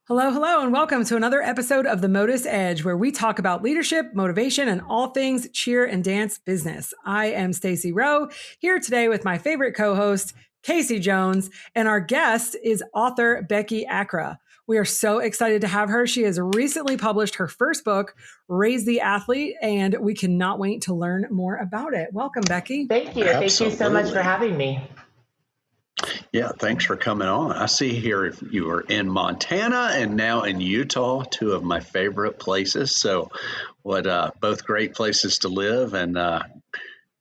Hello, hello, and welcome to another episode of the MotUS Edge, where we talk about leadership, motivation, and all things cheer and dance business. I am Stacy Rowe, here today with my favorite co-host, Casey Jones, and our guest is author Becky Acra. We are so excited to have her. She has recently published her first book, Raise the Athlete, and we cannot wait to learn more about it. Welcome, Becky. Thank you. Absolutely. Thank you so much for having me. Yeah, thanks for coming on. I see here you are in Montana and now in Utah, two of my favorite places. So both great places to live and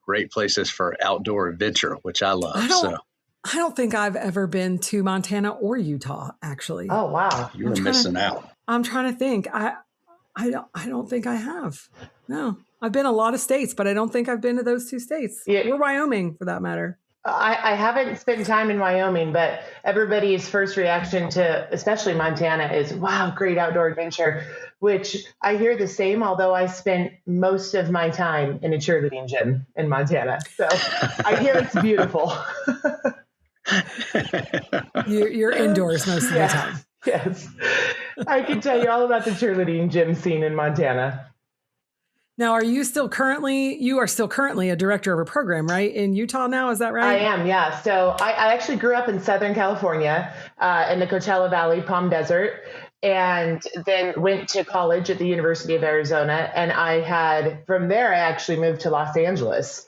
great places for outdoor adventure, which I love. I don't think I've ever been to Montana or Utah, actually. Oh, wow. You're missing out. I'm trying to think. I don't think I have. No, I've been a lot of states, but I don't think I've been to those two states or Wyoming for that matter. I haven't spent time in Wyoming, but everybody's first reaction to, especially Montana, is, wow, great outdoor adventure, which I hear the same, although I spent most of my time in a cheerleading gym in Montana. So I hear it's beautiful. You're indoors most of the time. Yes. I can tell you all about the cheerleading gym scene in Montana. Now, are you still currently a director of a program, right? In Utah now, is that right? I am, yeah. So I actually grew up in Southern California, in the Coachella Valley, Palm Desert, and then went to college at the University of Arizona. And from there, I actually moved to Los Angeles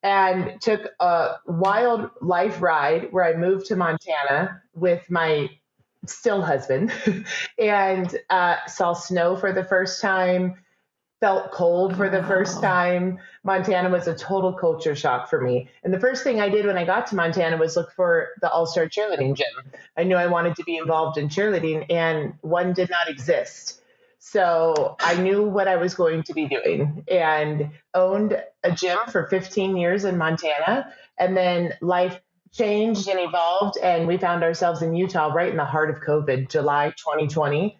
and took a wild life ride where I moved to Montana with my still husband and saw snow for the first time. Felt cold for the first time. Montana was a total culture shock for me. And the first thing I did when I got to Montana was look for the All-Star cheerleading gym. I knew I wanted to be involved in cheerleading, and one did not exist. So I knew what I was going to be doing and owned a gym for 15 years in Montana. And then life changed and evolved, and we found ourselves in Utah right in the heart of COVID, July 2020.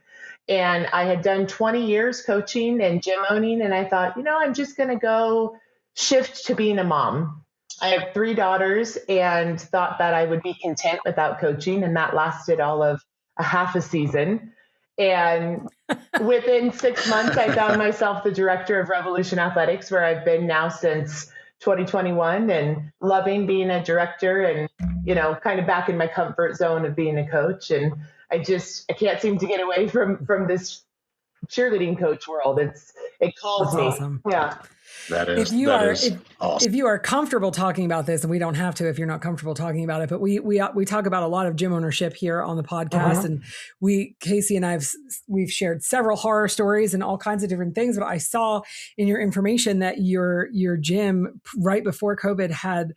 And I had done 20 years coaching and gym owning. And I thought, I'm just going to go shift to being a mom. I have 3 daughters and thought that I would be content without coaching. And that lasted all of a half a season. And within 6 months, I found myself the director of Revolution Athletics, where I've been now since 2021 and loving being a director and, kind of back in my comfort zone of being a coach. And I can't seem to get away from this cheerleading coach world. It calls That's me. Awesome. Yeah. That is awesome. If you are comfortable talking about this, and we don't have to if you're not comfortable talking about it, but we talk about a lot of gym ownership here on the podcast, and Casey and we've shared several horror stories and all kinds of different things. But I saw in your information that your gym right before COVID had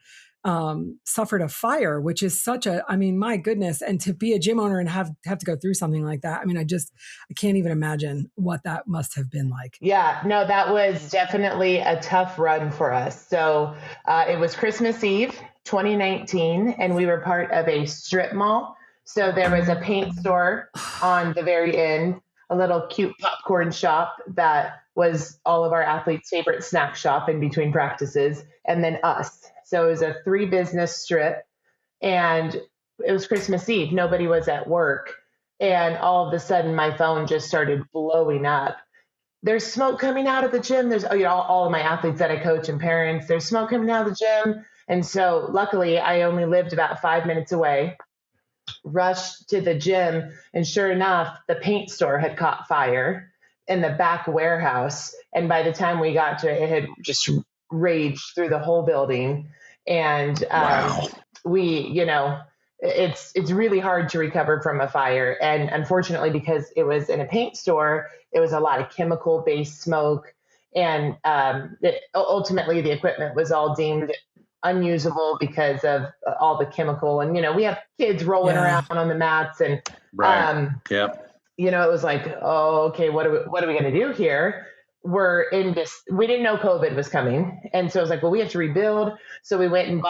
suffered a fire, which is my goodness. And to be a gym owner and have to go through something like that. I can't even imagine what that must have been like. Yeah, no, that was definitely a tough run for us. So it was Christmas Eve, 2019, and we were part of a strip mall. So there was a paint store on the very end, a little cute popcorn shop that was all of our athletes' favorite snack shop in between practices, and then us. So it was a 3-business strip, and it was Christmas Eve. Nobody was at work. And all of a sudden my phone just started blowing up. There's smoke coming out of the gym. There's all of my athletes that I coach and parents, there's smoke coming out of the gym. And so luckily I only lived about 5 minutes away, rushed to the gym. And sure enough, the paint store had caught fire in the back warehouse. And by the time we got to it, it had just raged through the whole building. And Wow. it's really hard to recover from a fire. And unfortunately, because it was in a paint store, it was a lot of chemical based smoke. And ultimately the equipment was all deemed unusable because of all the chemical. And, we have kids rolling around on the mats and, it was like, oh, okay, what are we going to do here? We're in this, we didn't know COVID was coming. And so it was like, well, we have to rebuild. So we went and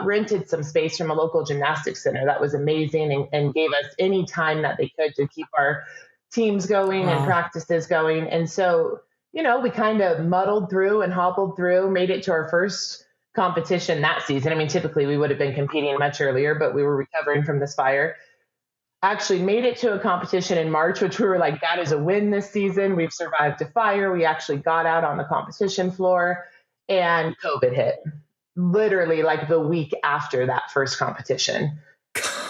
rented some space from a local gymnastics center. That was amazing and gave us any time that they could to keep our teams going and practices going. And so, we kind of muddled through and hobbled through, made it to our first competition that season. I mean, typically we would have been competing much earlier, but we were recovering from this fire. actually made it to a competition in March, which we were like, that is a win this season. We've survived a fire. We actually got out on the competition floor, and COVID hit literally like the week after that first competition.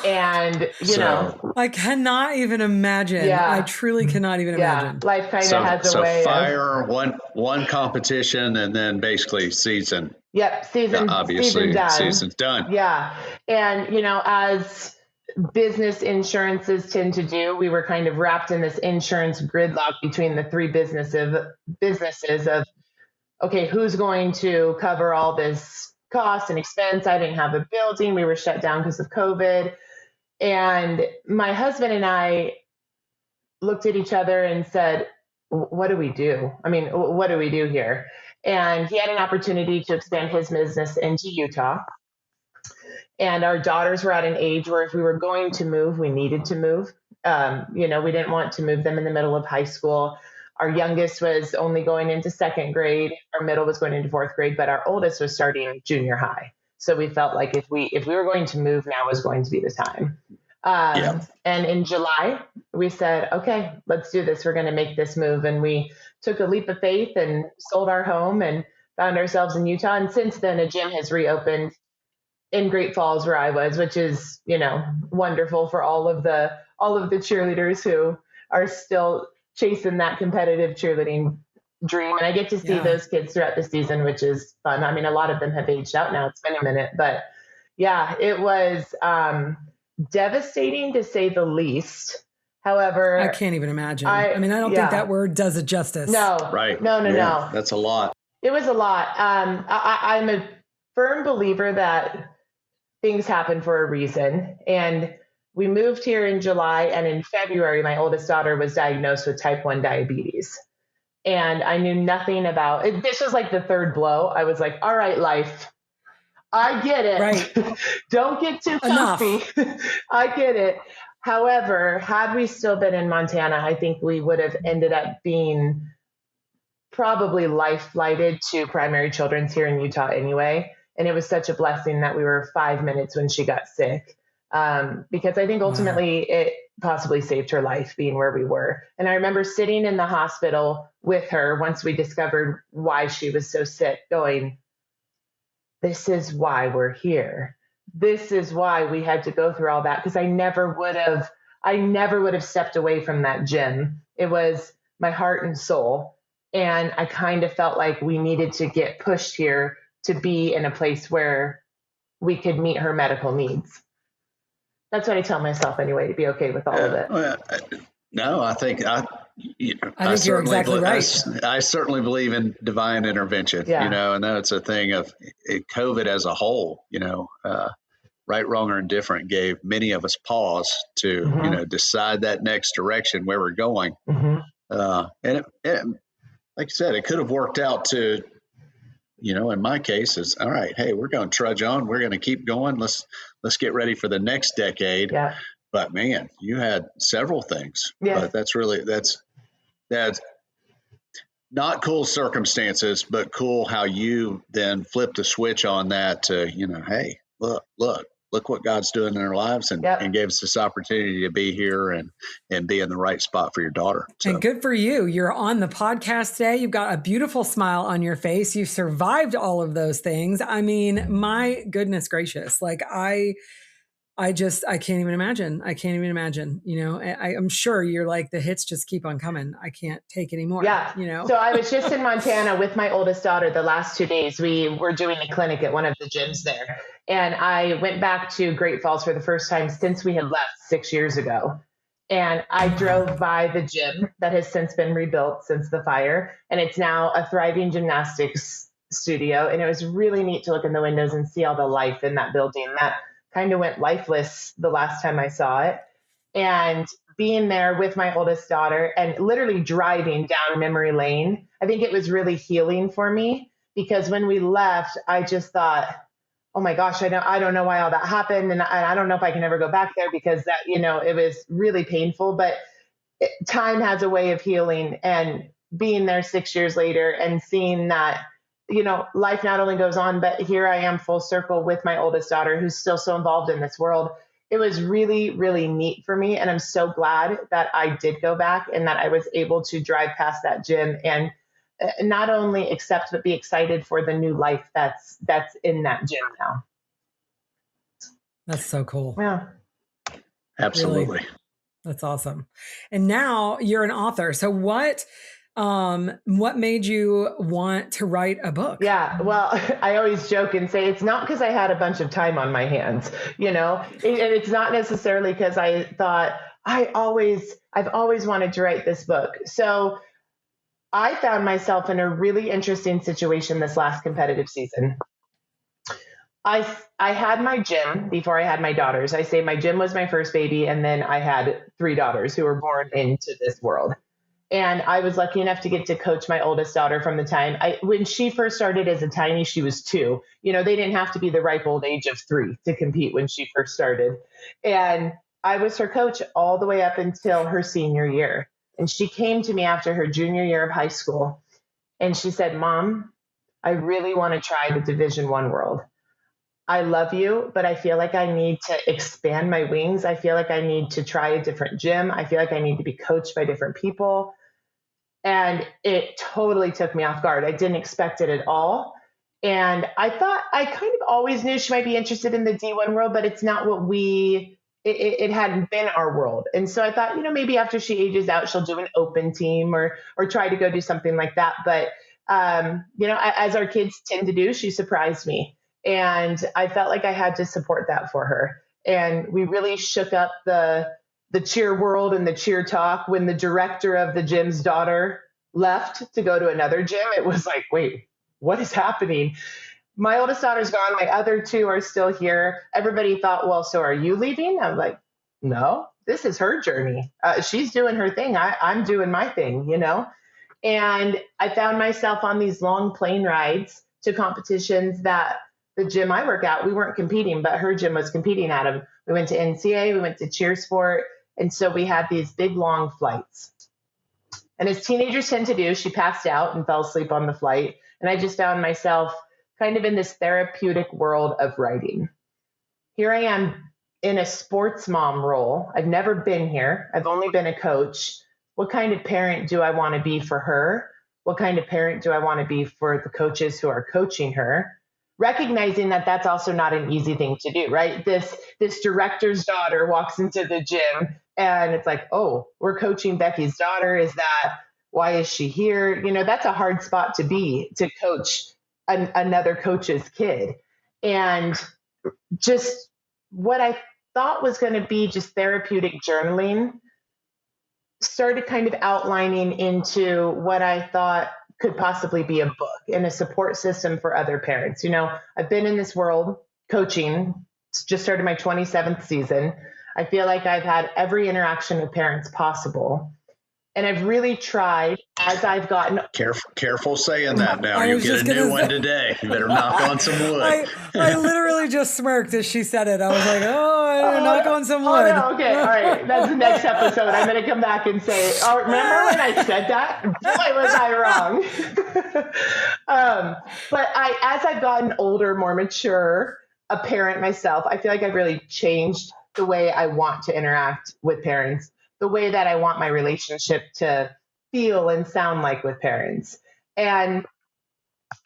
And, you know, I cannot even imagine. Yeah. I truly cannot even imagine. Life kind of has a way fire, one competition, and then basically season. Yep. Season's done. Yeah. And, you know, as business insurances tend to do, we were kind of wrapped in this insurance gridlock between the three businesses of, okay, who's going to cover all this cost and expense? I didn't have a building. We were shut down because of COVID. And my husband and I looked at each other and said, what do we do? I mean, what do we do here? And he had an opportunity to expand his business into Utah. And our daughters were at an age where if we were going to move, we needed to move. You know, we didn't want to move them in the middle of high school. Our youngest was only going into second grade. Our middle was going into fourth grade, but our oldest was starting junior high. So we felt like if we were going to move, now was going to be the time. And in July, we said, okay, let's do this. We're going to make this move. And we took a leap of faith and sold our home and found ourselves in Utah. And since then, a gym has reopened in Great Falls where I was, which is, you know, wonderful for all of the cheerleaders who are still chasing that competitive cheerleading dream. And I get to see those kids throughout the season, which is fun. I mean, a lot of them have aged out now. It's been a minute, but yeah, it was devastating to say the least. However, I can't even imagine. I mean, I don't think that word does it justice. No, right. No. That's a lot. It was a lot. I'm a firm believer that things happen for a reason. And we moved here in July, and in February, my oldest daughter was diagnosed with type 1 diabetes. And I knew nothing about it. This was like the third blow. I was like, all right, life, I get it. Right. Don't get too comfy. I get it. However, had we still been in Montana, I think we would have ended up being probably life flighted to Primary Children's here in Utah anyway. And it was such a blessing that we were 5 minutes when she got sick. Because I think ultimately it possibly saved her life being where we were. And I remember sitting in the hospital with her once we discovered why she was so sick, going, this is why we're here. This is why we had to go through all that. Because I never would have stepped away from that gym. It was my heart and soul. And I kind of felt like we needed to get pushed here to be in a place where we could meet her medical needs. That's what I tell myself anyway, to be okay with all of it. No, I think I think you're exactly right. I certainly believe in divine intervention, you know, and that's a thing of COVID as a whole, you know, right, wrong, or indifferent gave many of us pause to, you know, decide that next direction where we're going. And it, like you said, it could have worked out to, you know, in my case is, all right, hey, we're going to trudge on. We're going to keep going. Let's get ready for the next decade. Yeah. But man, you had several things. Yeah. But that's not cool circumstances, but cool how you then flipped a switch on that to, you know, hey, look what God's doing in our lives and gave us this opportunity to be here and be in the right spot for your daughter. So. And good for you. You're on the podcast today. You've got a beautiful smile on your face. You've survived all of those things. I mean, my goodness gracious. Like I can't even imagine. You know, I'm sure you're like, the hits just keep on coming. I can't take any more. Yeah. You know, so I was just in Montana with my oldest daughter the last 2 days. We were doing a clinic at one of the gyms there. And I went back to Great Falls for the first time since we had left 6 years ago. And I drove by the gym that has since been rebuilt since the fire. And it's now a thriving gymnastics studio. And it was really neat to look in the windows and see all the life in that building that kind of went lifeless the last time I saw it. And being there with my oldest daughter and literally driving down memory lane, I think it was really healing for me, because when we left, I just thought, oh my gosh, I don't know why all that happened. And I don't know if I can ever go back there, because that, you know, it was really painful, but time has a way of healing. And being there 6 years later and seeing that, you know, life not only goes on, but here I am full circle with my oldest daughter, who's still so involved in this world. it was really, really neat for me. And I'm so glad that I did go back and that I was able to drive past that gym and not only accept, but be excited for the new life that's in that gym now. That's so cool. Yeah. Absolutely. Really. That's awesome. And now you're an author. So what made you want to write a book? Yeah, well, I always joke and say it's not because I had a bunch of time on my hands, and it's not necessarily because I thought I've always wanted to write this book. So I found myself in a really interesting situation this last competitive season. I had my gym before I had my daughters. I say my gym was my first baby, and then I had 3 daughters who were born into this world. And I was lucky enough to get to coach my oldest daughter from the time when she first started as a tiny, she was 2. They didn't have to be the ripe old age of 3 to compete when she first started. And I was her coach all the way up until her senior year. And she came to me after her junior year of high school. And she said, "Mom, I really want to try the Division I world. I love you, but I feel like I need to expand my wings. I feel like I need to try a different gym. I feel like I need to be coached by different people." And it totally took me off guard. I didn't expect it at all. And I thought I kind of always knew she might be interested in the D1 world, but it's not what it hadn't been our world. And so I thought, maybe after she ages out, she'll do an open team or try to go do something like that. But, as our kids tend to do, she surprised me. And I felt like I had to support that for her. And we really shook up the cheer world and the cheer talk when the director of the gym's daughter left to go to another gym. It was like, wait, what is happening? My oldest daughter's gone. My other 2 are still here. Everybody thought, well, so are you leaving? I'm like, no, this is her journey. She's doing her thing. I'm doing my thing, And I found myself on these long plane rides to competitions that the gym I work at, we weren't competing, but her gym was competing at them. We went to NCA, we went to cheer sport. And so we had these big, long flights. And as teenagers tend to do, she passed out and fell asleep on the flight. And I just found myself kind of in this therapeutic world of writing. Here I am in a sports mom role. I've never been here. I've only been a coach. What kind of parent do I want to be for her? What kind of parent do I want to be for the coaches who are coaching her? Recognizing that that's also not an easy thing to do, right? This director's daughter walks into the gym and it's like, oh, we're coaching Becky's daughter. Why is she here? That's a hard spot to be, to coach another coach's kid. And just what I thought was going to be just therapeutic journaling started kind of outlining into what I thought could possibly be a book and a support system for other parents. I've been in this world coaching, just started my 27th season. I feel like I've had every interaction with parents possible. And I've really tried as I've gotten... Careful saying that now. You get a new one today. You better knock on some wood. I literally just smirked as she said it. I was like, knock on some wood. Oh, no, okay. All right. That's the next episode. I'm going to come back and say, oh, remember when I said that? Boy, was I wrong. But as I've gotten older, more mature, a parent myself, I feel like I've really changed the way I want to interact with parents, the way that I want my relationship to feel and sound like with parents. And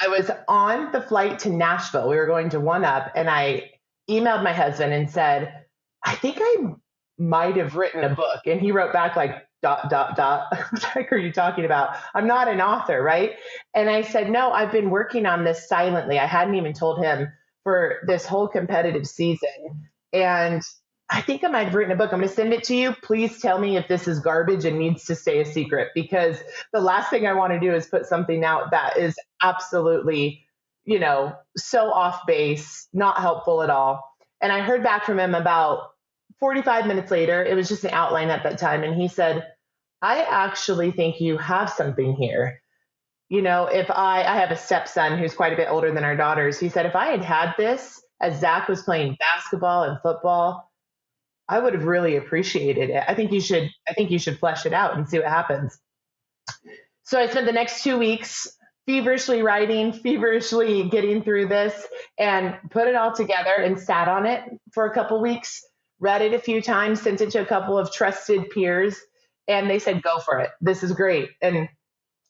I was on the flight to Nashville. We were going to One Up, and I emailed my husband and said, I think I might have written a book. And he wrote back like, ... What the heck are you talking about? I'm not an author, right? And I said, no, I've been working on this silently. I hadn't even told him for this whole competitive season. And I think I might have written a book. I'm going to send it to you. Please tell me if this is garbage and needs to stay a secret, because the last thing I want to do is put something out that is absolutely, so off base, not helpful at all. And I heard back from him about 45 minutes later. It was just an outline at that time. And he said, I actually think you have something here. If I have a stepson who's quite a bit older than our daughters. He said, if I had this as Zach was playing basketball and football, I would have really appreciated it. I think you should flesh it out and see what happens. So I spent the next 2 weeks feverishly writing, feverishly getting through this, and put it all together and sat on it for a couple weeks. read it a few times, sent it to a couple of trusted peers, and they said, go for it. This is great. And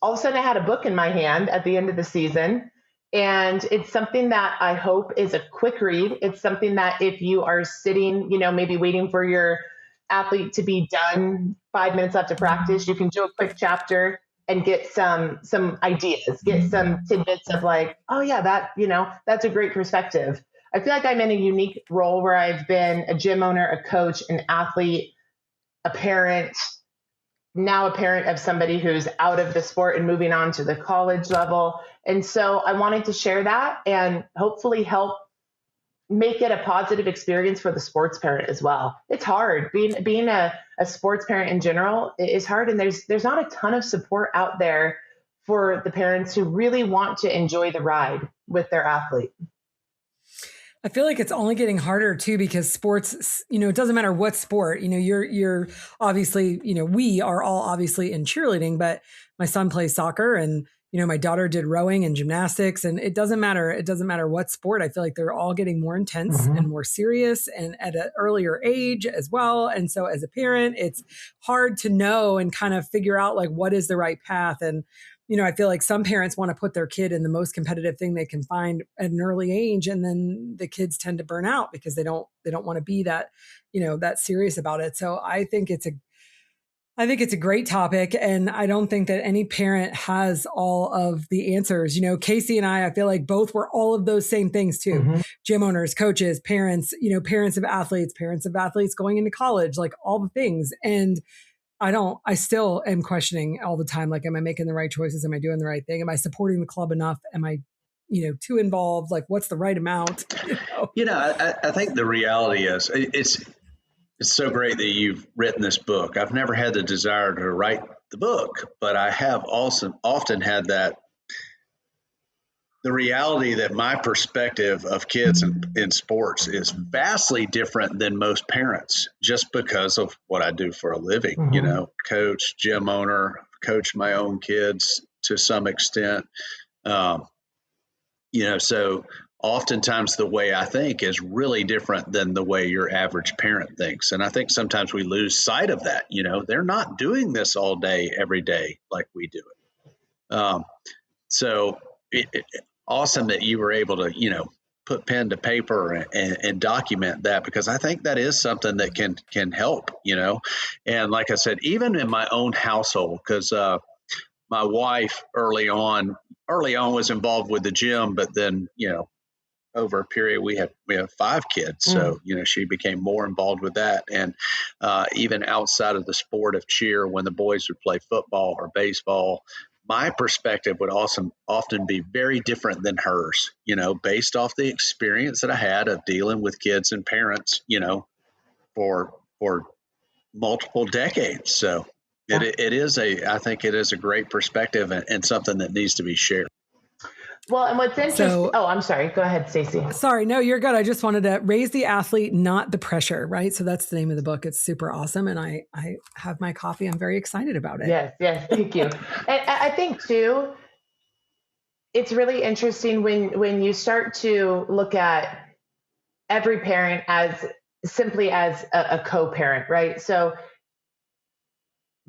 all of a sudden I had a book in my hand at the end of the season. And it's something that I hope is a quick read. It's something that if you are sitting, maybe waiting for your athlete to be done 5 minutes after practice, you can do a quick chapter and get some ideas, get some tidbits of like, oh yeah, that's a great perspective. I feel like I'm in a unique role where I've been a gym owner, a coach, an athlete, a parent, now a parent of somebody who's out of the sport and moving on to the college level. And so I wanted to share that and hopefully help make it a positive experience for the sports parent as well. It's hard being a sports parent in general is hard. And there's not a ton of support out there for the parents who really want to enjoy the ride with their athlete. I feel like it's only getting harder too, because sports, it doesn't matter what sport, you're obviously, we are all obviously in cheerleading, but my son plays soccer and, my daughter did rowing and gymnastics, and it doesn't matter. It doesn't matter what sport. I feel like they're all getting more intense and more serious and at an earlier age as well. And so as a parent, it's hard to know and kind of figure out like, what is the right path? And, I feel like some parents want to put their kid in the most competitive thing they can find at an early age. And then the kids tend to burn out because they don't want to be that, that serious about it. So I think it's a great topic. And I don't think that any parent has all of the answers. Casey and I feel like both were all of those same things too. Gym owners, coaches, parents, parents of athletes going into college, like all the things. And I still am questioning all the time. Like, am I making the right choices? Am I doing the right thing? Am I supporting the club enough? Am I, too involved? Like, what's the right amount? I think the reality is it's so great that you've written this book. I've never had the desire to write the book, but I have also often had the reality that my perspective of kids in sports is vastly different than most parents, just because of what I do for a living, coach, gym owner, coach my own kids to some extent. So oftentimes the way I think is really different than the way your average parent thinks. And I think sometimes we lose sight of that. They're not doing this all day, every day, like we do it. So awesome that you were able to, put pen to paper and document that, because I think that is something that can help, and like I said, even in my own household, because my wife early on was involved with the gym, but then, over a period, we have 5 kids. So, she became more involved with that. And even outside of the sport of cheer, when the boys would play football or baseball, my perspective would often be very different than hers, based off the experience that I had of dealing with kids and parents, for multiple decades. So I think it is a great perspective and something that needs to be shared. Well, and what's interesting, I'm sorry. Go ahead, Stacy. Sorry. No, you're good. I just wanted to raise the athlete, not the pressure, right? So that's the name of the book. It's super awesome. And I have my copy. I'm very excited about it. Yes. Thank you. And I think too, it's really interesting when you start to look at every parent as simply as a co-parent, right? So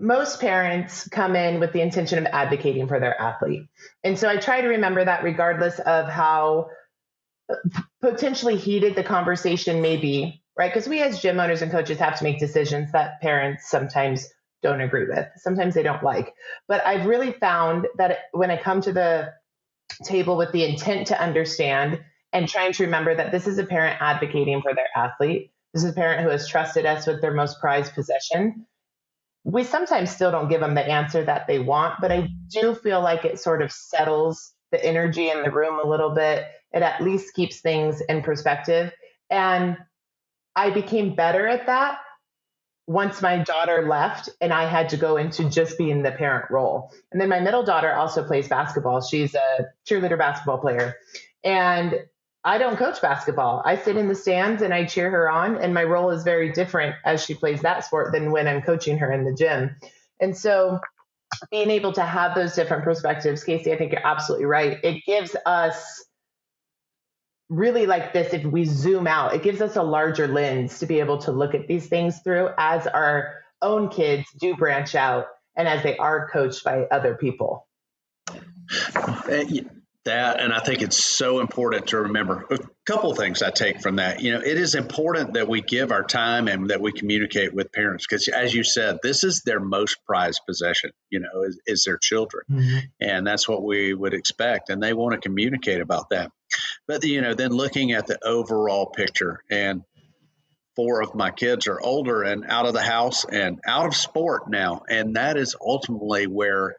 most parents come in with the intention of advocating for their athlete. And so I try to remember that regardless of how potentially heated the conversation may be, right? Because we as gym owners and coaches have to make decisions that parents sometimes don't agree with. Sometimes they don't like. But I've really found that when I come to the table with the intent to understand and trying to remember that this is a parent advocating for their athlete, this is a parent who has trusted us with their most prized possession, we sometimes still don't give them the answer that they want, but I do feel like it sort of settles the energy in the room a little bit. It at least keeps things in perspective. And I became better at that once my daughter left and I had to go into just being the parent role. And then my middle daughter also plays basketball. She's a cheerleader basketball player. And I don't coach basketball. I sit in the stands and I cheer her on. And my role is very different as she plays that sport than when I'm coaching her in the gym. And so being able to have those different perspectives, Casey, I think you're absolutely right. It gives us really like this, if we zoom out, it gives us a larger lens to be able to look at these things through as our own kids do branch out and as they are coached by other people. That, and I think it's so important to remember a couple of things I take from that. It is important that we give our time and that we communicate with parents because, as you said, this is their most prized possession, is their children. Mm-hmm. And that's what we would expect. And they want to communicate about that. But, then looking at the overall picture, and 4 of my kids are older and out of the house and out of sport now. And that is ultimately where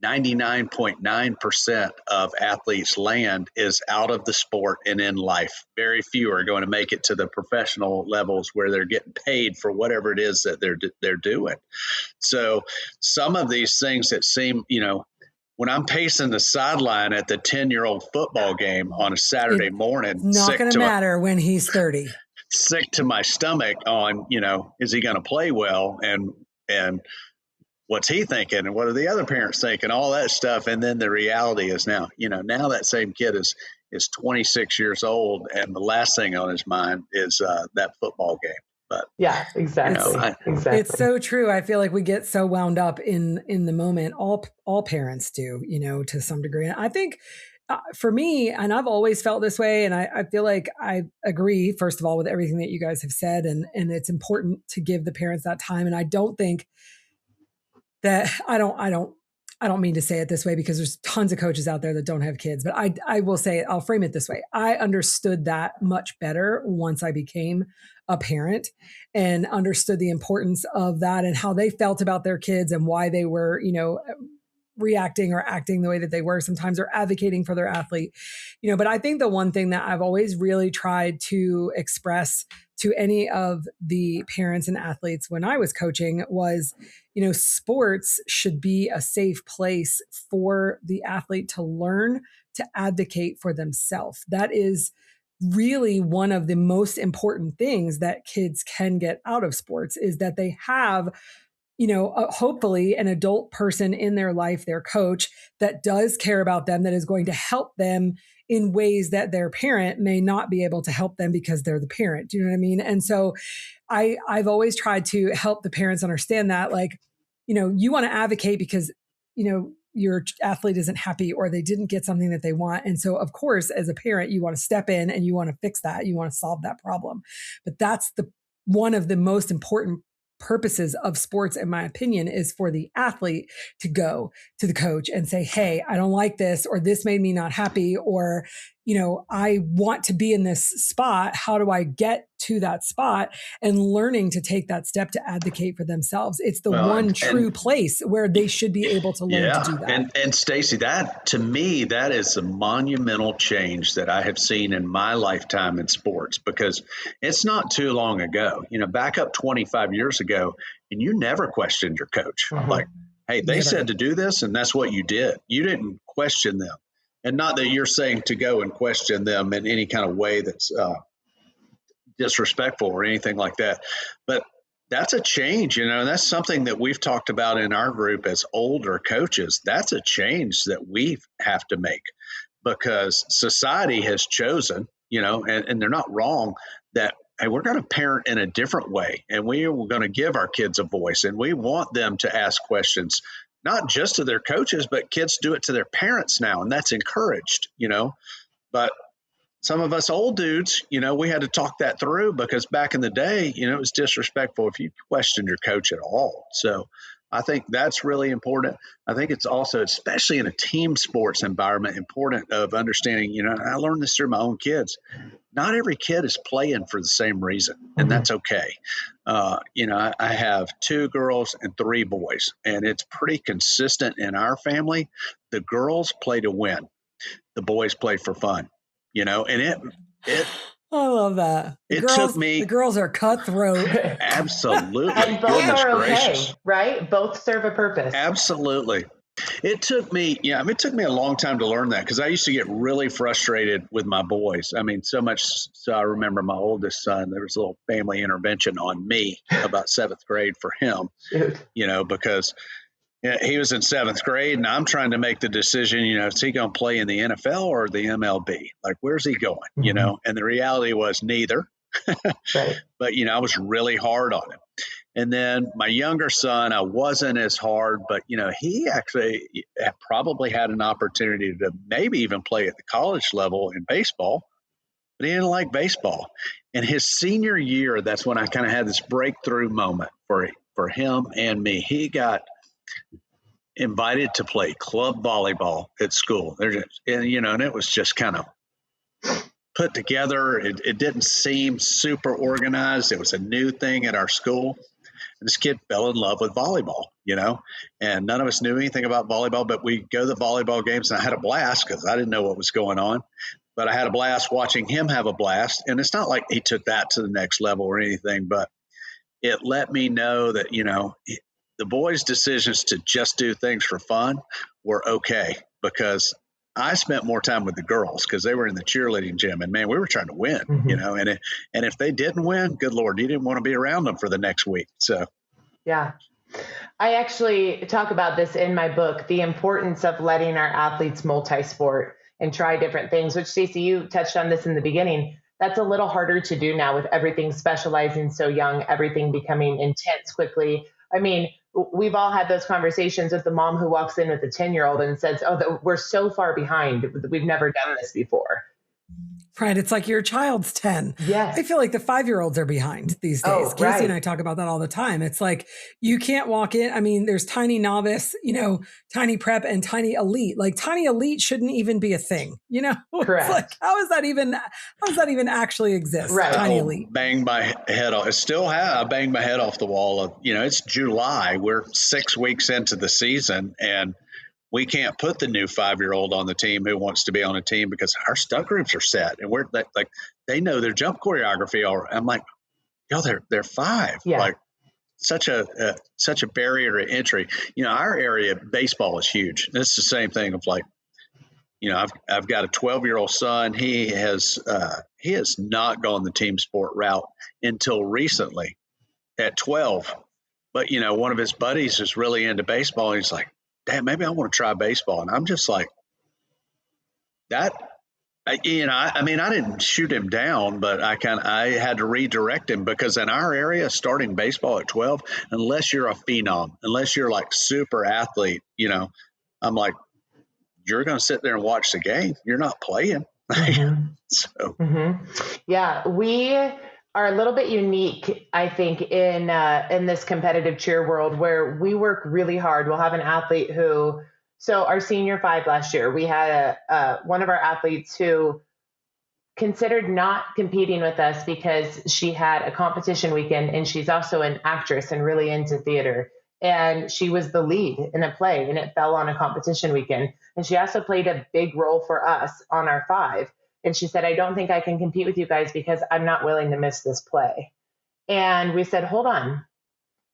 99.9% of athletes land is out of the sport and in life. Very few are going to make it to the professional levels where they're getting paid for whatever it is that they're doing. So some of these things that seem, when I'm pacing the sideline at the 10-year-old football game on a Saturday morning, it's not going to matter when he's 30. Sick to my stomach on, is he going to play well? And what's he thinking? And what are the other parents thinking? All that stuff. And then the reality is now that same kid is 26 years old. And the last thing on his mind is that football game. But yeah, exactly. Exactly. It's so true. I feel like we get so wound up in the moment. All parents do, to some degree. And I think for me, and I've always felt this way, and I feel like I agree, first of all, with everything that you guys have said. And it's important to give the parents that time. And I don't think that I don't mean to say it this way because there's tons of coaches out there that don't have kids, but I will say, I'll frame it this way. I understood that much better once I became a parent and understood the importance of that and how they felt about their kids and why they were, reacting or acting the way that they were sometimes, or advocating for their athlete, but I think the one thing that I've always really tried to express to any of the parents and athletes when I was coaching was, sports should be a safe place for the athlete to learn to advocate for themselves. That is really one of the most important things that kids can get out of sports, is that they have hopefully an adult person in their life, their coach, that does care about them, that is going to help them in ways that their parent may not be able to help them because they're the parent. Do you know what I mean? And so I've always tried to help the parents understand that, like, you want to advocate because, your athlete isn't happy or they didn't get something that they want. And so, of course, as a parent, you want to step in and you want to fix that. You want to solve that problem. But that's one of the most important purposes of sports, in my opinion, is for the athlete to go to the coach and say, hey, I don't like this, or this made me not happy, or, I want to be in this spot. How do I get to that spot? And learning to take that step to advocate for themselves. It's the one true place where they should be able to learn to do that. And Stacy, that to me, that is a monumental change that I have seen in my lifetime in sports, because it's not too long ago, back up 25 years ago, and you never questioned your coach. Uh-huh. Like, hey, they said to do this, and that's what you did. You didn't question them. And not that you're saying to go and question them in any kind of way that's disrespectful or anything like that. But that's a change, and that's something that we've talked about in our group as older coaches. That's a change that we have to make, because society has chosen, and they're not wrong, that, hey, we're going to parent in a different way, and we're going to give our kids a voice, and we want them to ask questions, not just to their coaches, but kids do it to their parents now, and that's encouraged, But some of us old dudes, we had to talk that through, because back in the day, it was disrespectful if you questioned your coach at all. So I think that's really important. I think it's also, especially in a team sports environment, important of understanding, I learned this through my own kids. Not every kid is playing for the same reason, and that's okay. I have 2 girls and 3 boys, and it's pretty consistent in our family. The girls play to win. The boys play for fun, and it I love that. The girls are cutthroat. Absolutely. And both are okay, right? Both serve a purpose. Absolutely. It took me a long time to learn that, because I used to get really frustrated with my boys. I mean, so much so I remember my oldest son, there was a little family intervention on me about 7th grade for him, because Yeah, he was in 7th grade, and I'm trying to make the decision, is he going to play in the NFL or the MLB? Like, where's he going, And the reality was neither. Right. But, I was really hard on him. And then my younger son, I wasn't as hard, but, he actually probably had an opportunity to maybe even play at the college level in baseball, but he didn't like baseball. And his senior year, that's when I kind of had this breakthrough moment for him and me. He got invited to play club volleyball at school. And it was just kind of put together. It didn't seem super organized. It was a new thing at our school. And this kid fell in love with volleyball, and none of us knew anything about volleyball, but we go to the volleyball games, and I had a blast because I didn't know what was going on. But I had a blast watching him have a blast. And it's not like he took that to the next level or anything, but it let me know that, the boys' decisions to just do things for fun were okay, because I spent more time with the girls because they were in the cheerleading gym, and man, we were trying to win, and if they didn't win, good Lord, you didn't want to be around them for the next week. So, yeah, I actually talk about this in my book, the importance of letting our athletes multi-sport and try different things, which Stacy, you touched on this in the beginning. That's a little harder to do now with everything specializing so young, everything becoming intense quickly. I mean, we've all had those conversations with the mom who walks in with a 10-year-old and says, oh, we're so far behind. We've never done this before. Right. It's like your child's 10. Yes. I feel like the 5-year-olds are behind these days. Oh, Casey right. and I talk about that all the time. It's like, you can't walk in. I mean, there's tiny novice, tiny prep and tiny elite. Like tiny elite shouldn't even be a thing, Correct. It's like, how does that even actually exist? Right. Tiny elite. Bang my head off. I banged my head off the wall of, it's July. We're 6 weeks into the season, and we can't put the new 5-year-old on the team who wants to be on a team because our stunt groups are set, and we're like, they know their jump choreography. I'm like, they're 5. Yeah. Like such a barrier to entry. Our area, baseball is huge. It's the same thing of like, I've got a 12-year-old son. He has not gone the team sport route until recently at 12. But, one of his buddies is really into baseball. And he's like, Dad, maybe I want to try baseball. And I'm just like, that, I didn't shoot him down, but I had to redirect him, because in our area, starting baseball at 12, unless you're a phenom, unless you're like super athlete, I'm like, you're going to sit there and watch the game. You're not playing. So, yeah, we are a little bit unique, I think, in this competitive cheer world where we work really hard. We'll have an athlete so our senior 5 last year, we had one of our athletes who considered not competing with us because she had a competition weekend, and she's also an actress and really into theater. And she was the lead in a play, and it fell on a competition weekend. And she also played a big role for us on our 5. And she said, I don't think I can compete with you guys because I'm not willing to miss this play. And we said, hold on.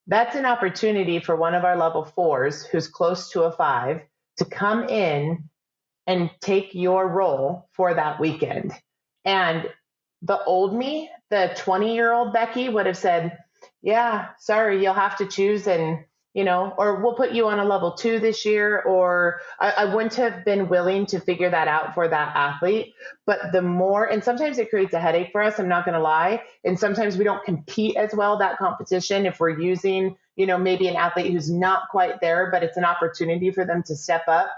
That's an opportunity for one of our level 4s who's close to a 5 to come in and take your role for that weekend. And the old me, the 20-year-old Becky, would have said, yeah, sorry, you'll have to choose, and or we'll put you on a level 2 this year, or I wouldn't have been willing to figure that out for that athlete. But the more, and sometimes it creates a headache for us, I'm not going to lie. And sometimes we don't compete as well that competition if we're using, maybe an athlete who's not quite there, but it's an opportunity for them to step up.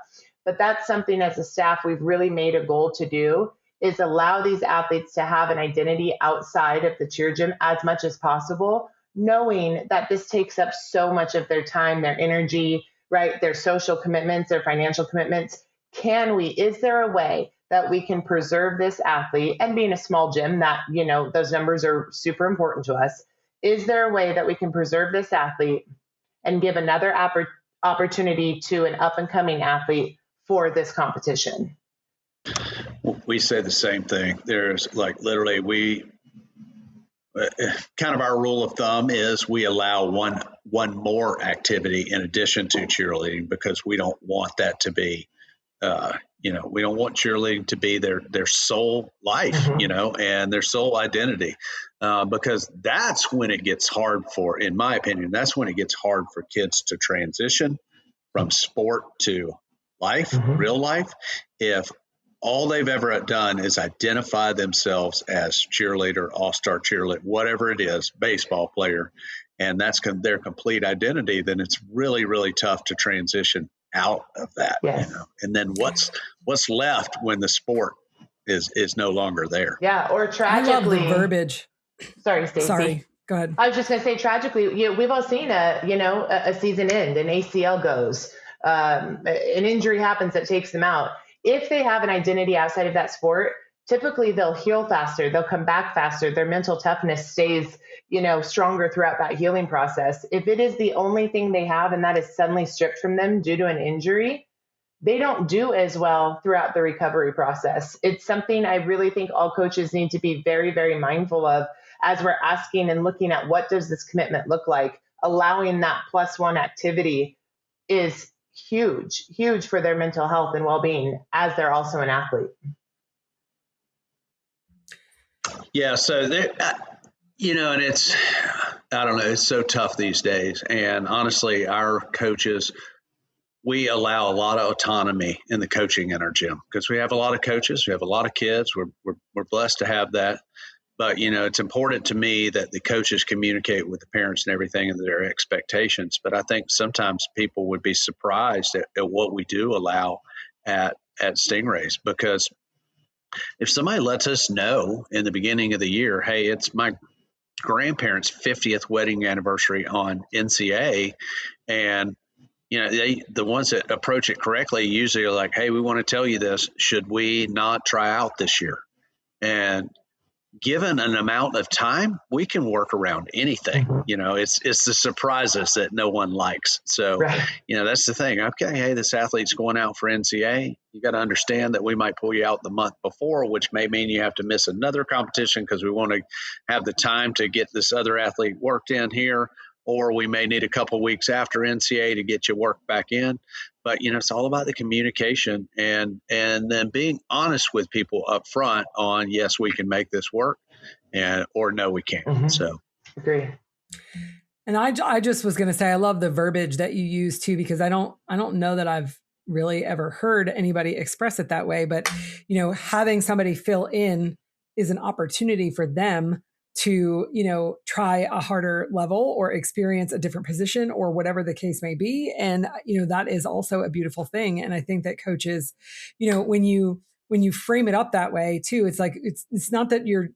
But that's something as a staff we've really made a goal to do, is allow these athletes to have an identity outside of the cheer gym as much as possible, knowing that this takes up so much of their time, their energy, right? Their social commitments, their financial commitments. Is there a way that we can preserve this athlete? And being a small gym, that, those numbers are super important to us. Is there a way that we can preserve this athlete and give another opportunity to an up and coming athlete for this competition? We say the same thing. There's like literally kind of our rule of thumb is we allow one more activity in addition to cheerleading, because we don't want that to be, we don't want cheerleading to be their sole life, and their sole identity, because that's when it gets hard in my opinion, that's when it gets hard for kids to transition from sport to life, real life, if all they've ever done is identify themselves as cheerleader, all-star cheerleader, whatever it is, baseball player, and that's their complete identity, then it's really, really tough to transition out of that. Yes. And then what's left when the sport is no longer there? Yeah, or tragically. I love the verbiage. Sorry, Stacy. Sorry, go ahead. I was just going to say, tragically, we've all seen a season end, an ACL goes, an injury happens that takes them out. If they have an identity outside of that sport, typically they'll heal faster, they'll come back faster, their mental toughness stays, stronger throughout that healing process. If it is the only thing they have and that is suddenly stripped from them due to an injury, they don't do as well throughout the recovery process. It's something I really think all coaches need to be very, very mindful of as we're asking and looking at what does this commitment look like. Allowing that +1 activity is huge for their mental health and well-being as they're also an athlete. Yeah. So, and it's, I don't know, it's so tough these days. And honestly, our coaches, we allow a lot of autonomy in the coaching in our gym because we have a lot of coaches, we have a lot of kids. We're blessed to have that. But, it's important to me that the coaches communicate with the parents and everything and their expectations. But I think sometimes people would be surprised at what we do allow at Stingrays, because if somebody lets us know in the beginning of the year, hey, it's my grandparents' 50th wedding anniversary on NCA, and the ones that approach it correctly usually are like, hey, we want to tell you this. Should we not try out this year? And given an amount of time, we can work around anything. It's the surprises that no one likes. So, right. That's the thing. Okay, hey, this athlete's going out for NCA. You got to understand that we might pull you out the month before, which may mean you have to miss another competition because we want to have the time to get this other athlete worked in here. Or we may need a couple of weeks after NCA to get you worked back in. But, it's all about the communication and then being honest with people up front on, yes, we can make this work, or no, we can't. So, agree. And I just was going to say, I love the verbiage that you use too, because I don't know that I've really ever heard anybody express it that way. But, having somebody fill in is an opportunity for them to, try a harder level or experience a different position or whatever the case may be. And, that is also a beautiful thing. And I think that coaches, when you frame it up that way too, it's like, it's not that you're,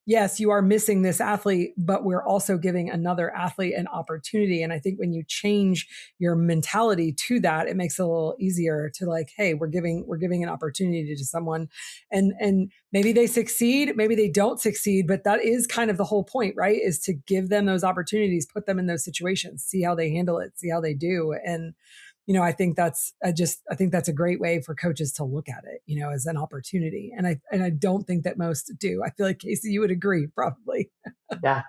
yes, you are missing this athlete, but we're also giving another athlete an opportunity. And I think when you change your mentality to that, it makes it a little easier to like, hey, we're giving an opportunity to someone, and maybe they succeed, maybe they don't succeed, but that is kind of the whole point, right? Is to give them those opportunities, put them in those situations, see how they handle it, see how they do. And I think that's a great way for coaches to look at it, as an opportunity. And I don't think that most do. I feel like, Casey, you would agree, probably. Yeah.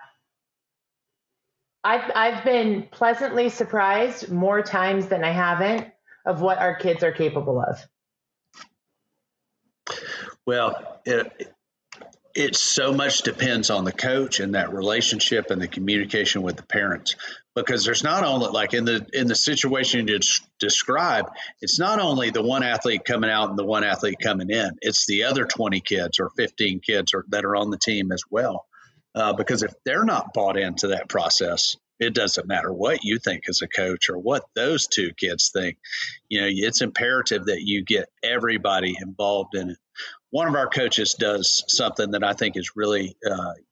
I've been pleasantly surprised more times than I haven't of what our kids are capable of. Well, it so much depends on the coach and that relationship and the communication with the parents, because there's not only, like in the situation you describe, it's not only the one athlete coming out and the one athlete coming in, it's the other 20 kids or 15 kids that are on the team as well. Because if they're not bought into that process, it doesn't matter what you think as a coach or what those two kids think. It's imperative that you get everybody involved in it. One of our coaches does something that I think is really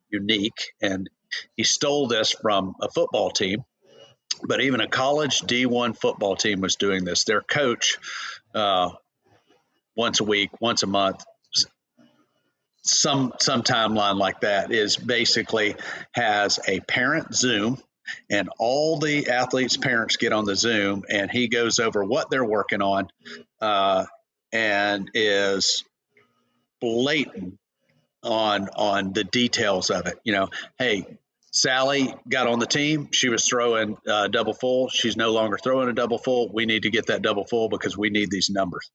unique, and he stole this from a football team, but even a college D1 football team was doing this. Their coach, once a week, once a month, some timeline like that, is basically has a parent Zoom, and all the athletes' parents get on the Zoom, and he goes over what they're working on and is blatant on the details of it. Hey, Sally got on the team. She was throwing double full. She's no longer throwing a double full. We need to get that double full because we need these numbers.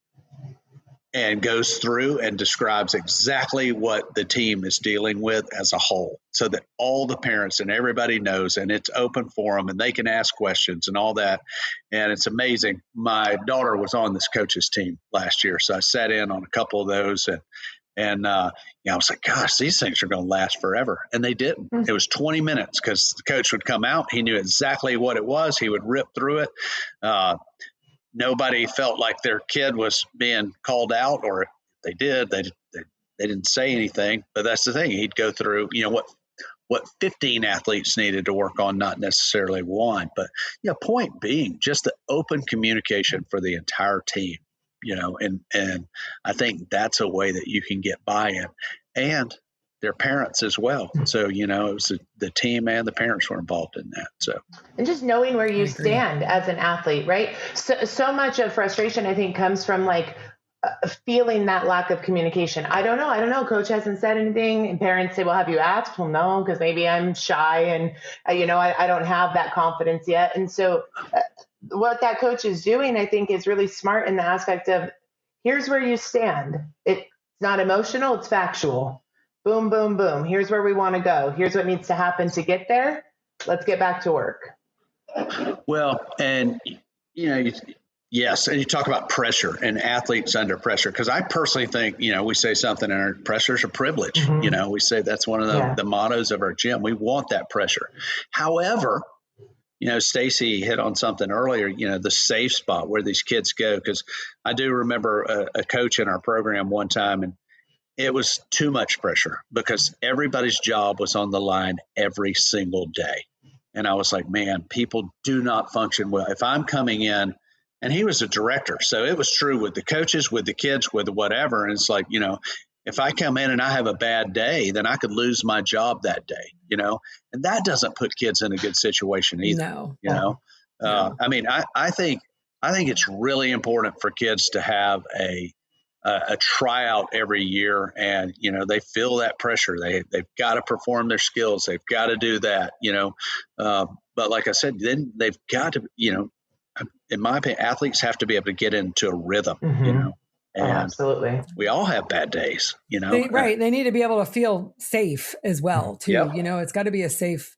and goes through and describes exactly what the team is dealing with as a whole, so that all the parents and everybody knows, and it's open forum and they can ask questions and all that. And it's amazing. My daughter was on this coach's team last year, so I sat in on a couple of those, and I was like, gosh, these things are going to last forever. And they didn't. It was 20 minutes because the coach would come out. He knew exactly what it was. He would rip through it. Nobody felt like their kid was being called out, or if they did, they didn't say anything. But that's the thing. He'd go through, what 15 athletes needed to work on, not necessarily one. But point being, just the open communication for the entire team, and I think that's a way that you can get buy-in, and their parents as well. So, it was the team and the parents were involved in that. So, and just knowing where you stand as an athlete, right? So much of frustration, I think, comes from feeling that lack of communication. I don't know. Coach hasn't said anything. And parents say, well, have you asked? Well, no, because maybe I'm shy and, I don't have that confidence yet. And so what that coach is doing, I think, is really smart in the aspect of, here's where you stand. It's not emotional, it's factual. Boom, boom, boom. Here's where we want to go. Here's what needs to happen to get there. Let's get back to work. Well, and, yes. And you talk about pressure and athletes under pressure. Because I personally think, we say something and our pressure's a privilege. Mm-hmm. We say that's one of the mottos of our gym. We want that pressure. However, Stacy hit on something earlier, the safe spot where these kids go. Because I do remember a coach in our program one time, and it was too much pressure because everybody's job was on the line every single day. And I was like, man, people do not function well. If I'm coming in, and he was a director, so it was true with the coaches, with the kids, with whatever. And it's like, if I come in and I have a bad day, then I could lose my job that day, and that doesn't put kids in a good situation either. No. I think it's really important for kids to have a tryout every year, and they feel that pressure. They've got to perform their skills. They've got to do that. But like I said, then they've got to, in my opinion, athletes have to be able to get into a rhythm. Mm-hmm. And absolutely. We all have bad days. Right. They need to be able to feel safe as well, too. Yep. It's got to be a safe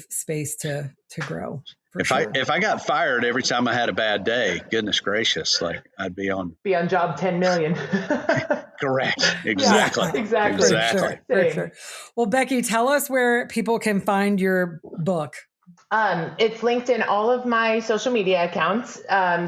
space to grow. If I got fired every time I had a bad day, goodness gracious, I'd be on job 10 million. Correct. Exactly. Yeah, exactly. For sure. Well, Becky, tell us where people can find your book. It's linked in all of my social media accounts.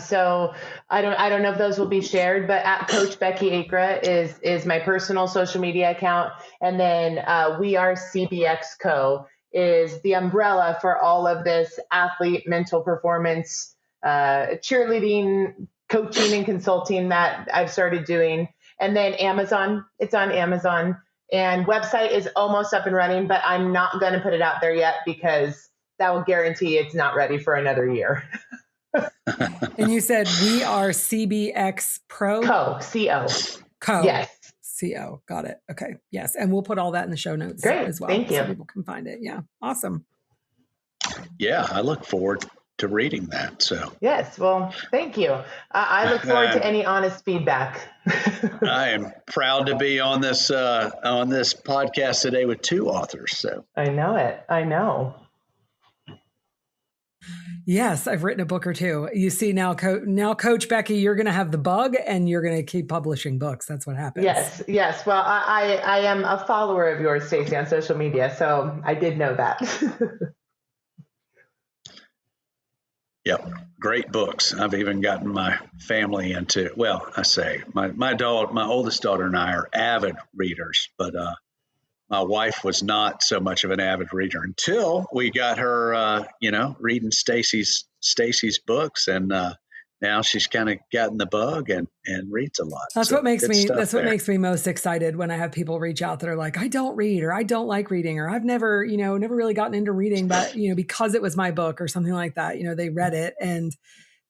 So I don't know if those will be shared, but at Coach Becky Acra is my personal social media account. And then We Are CBX Co. is the umbrella for all of this athlete mental performance, cheerleading, coaching, and consulting that I've started doing. And then Amazon, it's on Amazon, and website is almost up and running, but I'm not going to put it out there yet because that will guarantee it's not ready for another year. And you said We Are CBX Pro? Co. Co. Yes. CO. Got it. Okay. Yes. And we'll put all that in the show notes as well. Thank you. So people can find it. Yeah. Awesome. Yeah. I look forward to reading that. So yes. Well, thank you. I look forward to any honest feedback. I am proud to be on this podcast today with two authors. So I know it. I know. Yes, I've written a book or two. You see now, Coach Becky, you're going to have the bug and you're going to keep publishing books. That's what happens. Yes. Well, I am a follower of yours, Stacy, on social media, so I did know that. Yep, great books. I've even gotten my family into. Well, I say my oldest daughter and I are avid readers, but my wife was not so much of an avid reader until we got her, reading Stacy's books, and now she's kind of gotten the bug and reads a lot. That's what makes me most excited when I have people reach out that are like, I don't read, or I don't like reading, or I've never really gotten into reading, but because it was my book or something like that, they read it and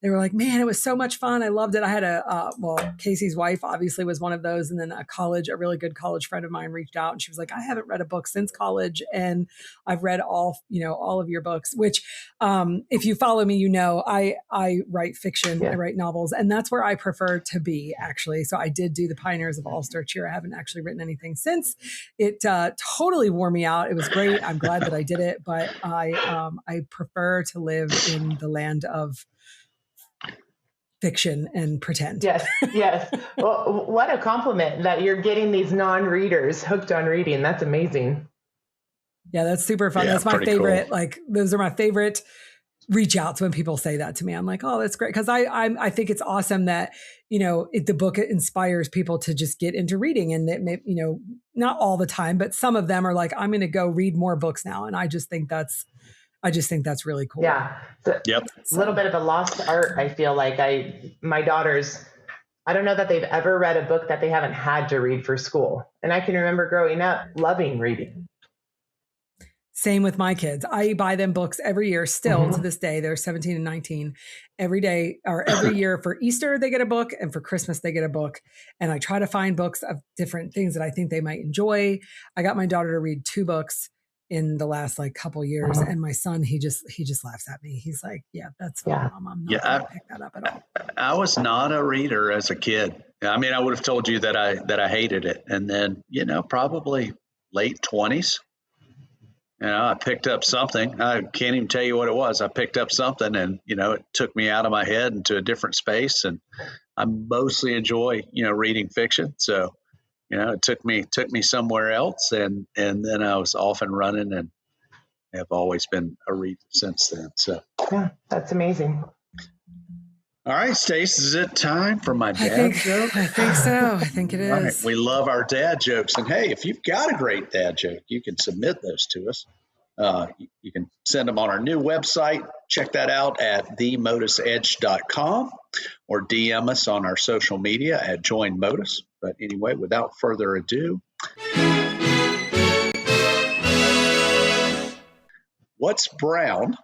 they were like, man, it was so much fun. I loved it. I had Casey's wife obviously was one of those. And then a really good college friend of mine reached out and she was like, I haven't read a book since college. And I've read all of your books, which if you follow me, I write fiction, I write novels, and that's where I prefer to be actually. So I did do the Pioneers of All-Star Cheer. I haven't actually written anything since. It totally wore me out. It was great. I'm glad that I did it, but I prefer to live in the land of fiction and pretend. Yes. Well, what a compliment that you're getting these non-readers hooked on reading. That's amazing. Yeah, that's super fun. That's my favorite. Cool. Like those are my favorite reach outs when people say that to me. I'm like, oh, that's great. Cause I think it's awesome that, the book inspires people to just get into reading, and that may, not all the time, but some of them are like, I'm going to go read more books now. And I just think that's really cool. Yeah. It's a little bit of a lost art. I feel like my daughters, I don't know that they've ever read a book that they haven't had to read for school. And I can remember growing up loving reading. Same with my kids. I buy them books every year still to this day. They're 17 and 19. Every day or every year for Easter, they get a book, and for Christmas, they get a book. And I try to find books of different things that I think they might enjoy. I got my daughter to read 2 books in the last couple years. And my son, he just laughs at me. He's like, yeah, that's fine, Mom. I'm not going to pick that up at all. I was not a reader as a kid. I mean, I would have told you that I hated it. And then, probably late 20s. I picked up something. I can't even tell you what it was. I picked up something and, it took me out of my head into a different space. And I mostly enjoy, reading fiction. So, it took me somewhere else. And then I was off and running and have always been a reader since then. So, yeah, that's amazing. All right, Stace, is it time for my dad joke? I think so. I think it is. All right. We love our dad jokes. And hey, if you've got a great dad joke, you can submit those to us. You can send them on our new website. Check that out at ModUSEdge.com or DM us on our social media at Join ModUS. But anyway, without further ado, what's brown